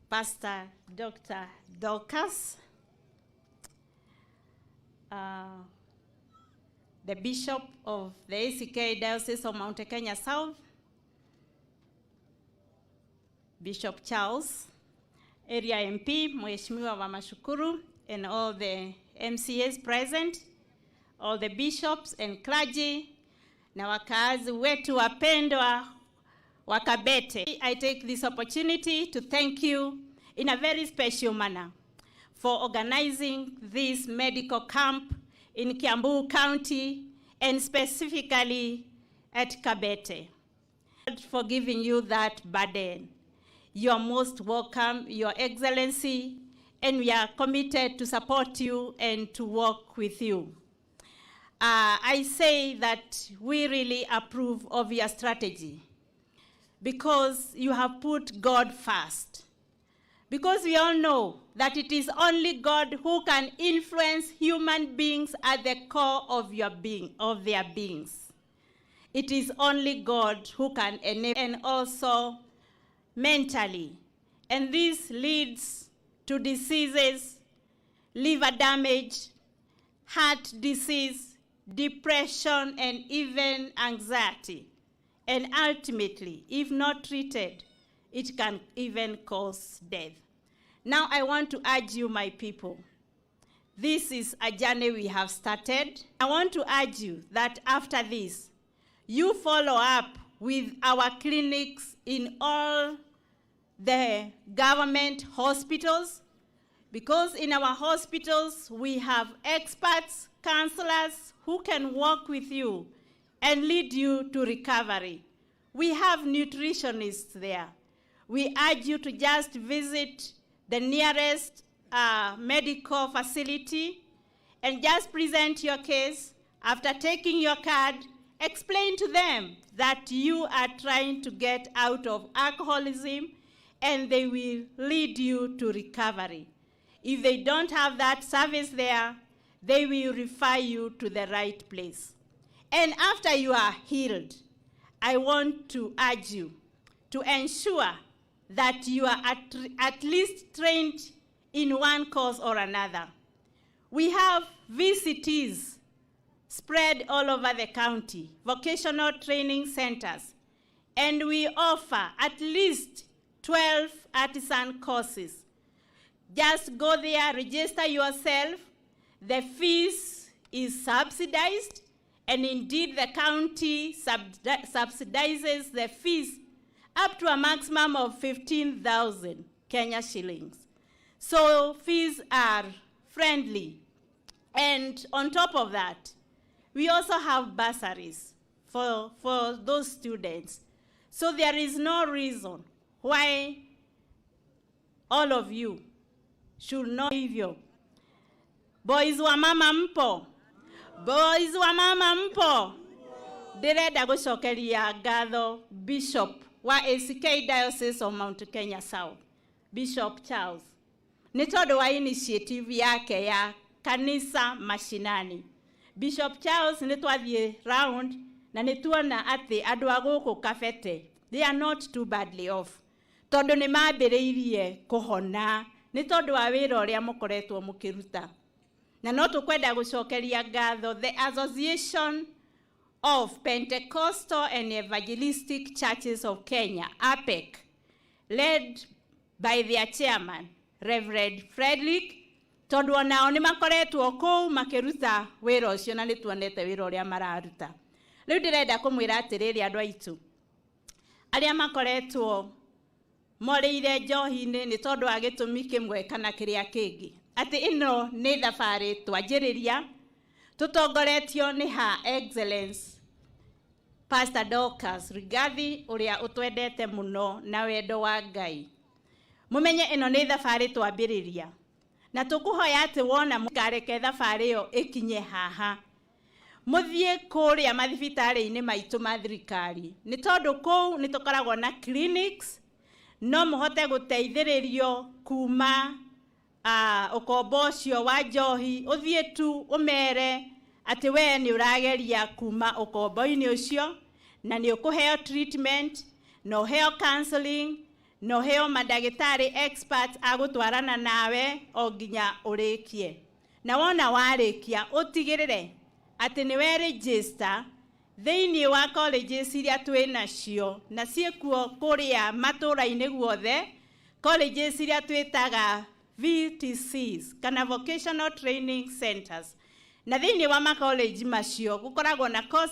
Pastor Dr. Dorcas, the Bishop of the ACK Diocese of Mount Kenya South, Bishop Charles, Area MP, Mheshimiwa Wamacukuru, and all the MCAs present, all the bishops and clergy, na wakazi wetu wapendwa wa Kabete. I take this opportunity to thank you in a very special manner for organizing this medical camp in Kiambu County and specifically at Kabete. For giving you that burden. You are most welcome, Your Excellency, and we are committed to support you and to work with you. I say that we really approve of your strategy because you have put God first. Because we all know that it is only God who can influence human beings at the core of their beings. It is only God who can enable, and also mentally. And this leads to diseases, liver damage, heart disease, depression, and even anxiety. And ultimately, if not treated, it can even cause death. Now I want to urge you, my people, this is a journey we have started. I want to urge you that after this, you follow up with our clinics in all the government hospitals, because in our hospitals we have experts, counselors who can work with you and lead you to recovery. We have nutritionists there. We urge you to just visit the nearest medical facility and just present your case. After taking your card, explain to them that you are trying to get out of alcoholism, and they will lead you to recovery. If they don't have that service there, they will refer you to the right place. And after you are healed, I want to urge you to ensure that you are at least trained in one course or another. We have VCTs spread all over the county, vocational training centers, and we offer at least 12 artisan courses. Just go there, register yourself. The fees is subsidized, and indeed the county subsidizes the fees up to a maximum of 15,000 Kenya shillings. So fees are friendly. And on top of that, we also have bursaries for those students. So there is no reason why all of you should not leave you. Boys wa mama mpo. Boys wa mama mpo. Direda gushokeria ngatho Bishop wa ACK Diocese of Mount Kenya South, Bishop Charles, nĩ tondũ wa initiative yake ya kanisa mashinani. Bishop Charles nĩ twathiĩ round na nĩ tuona atĩ andũ a gũkũ Kabete, they are not too badly off. Tondũ nĩ mambĩrĩirie kũhona, nĩ tondũ wa wĩra ũrĩa mũkoretwo mũkĩruta. Na no tũkwenda gũcokeria ngatho the Association of Pentecostal and Evangelistic Churches of Kenya, APEC, led by their chairman, Reverend Frederick, tondũ onao nĩ makoretwo kũu makĩruta wĩra ũcio na nĩ tuonete wĩra ũrĩa mararuta. Rĩu ndĩrenda kũmwĩra atĩrĩrĩ andũ aitũ, arĩa makoretwo morĩire njohi-inĩ nĩ tondũ wa gĩtũmi kĩmwe kana kĩrĩa kĩngĩ, atĩ ĩno nĩ thabarĩ twanjĩrĩria tutongoretio nĩ Her Excellence Pastor Dorcas Rigathi, ũrĩa ũtwendete mũno na wendo wa Ngai. Mũmenye ĩno nĩ thabarĩ twambĩrĩria, na tũkũhoya atĩ wona mũkareke thabarĩ ĩyo ĩkinye haha, mũthiĩ kũrĩa mathibitarĩ-inĩ maitũ ma thirikari, nĩ tondũ kũu nĩ tũkoragwo na clinics, no mũhote gũteithĩrĩrio kuma ũkombo ũcio wa njohi, ũthiĩ tu ũmere atĩ we nĩ ũrageria kuma ũkombo-inĩ ũcio, na nĩ ũkũheo treatment, na ũheo counseling, no heo madagitari experts agutwarana nawe o nginya urekie. Na wona warekia utigirire ati ni we register thiini wa colleges iria twinacio na ciekuo kuria matura-ini guothe, colleges iria twitaga VTCs kana vocational training centers. Na thiini wa college macio gukoragwo na course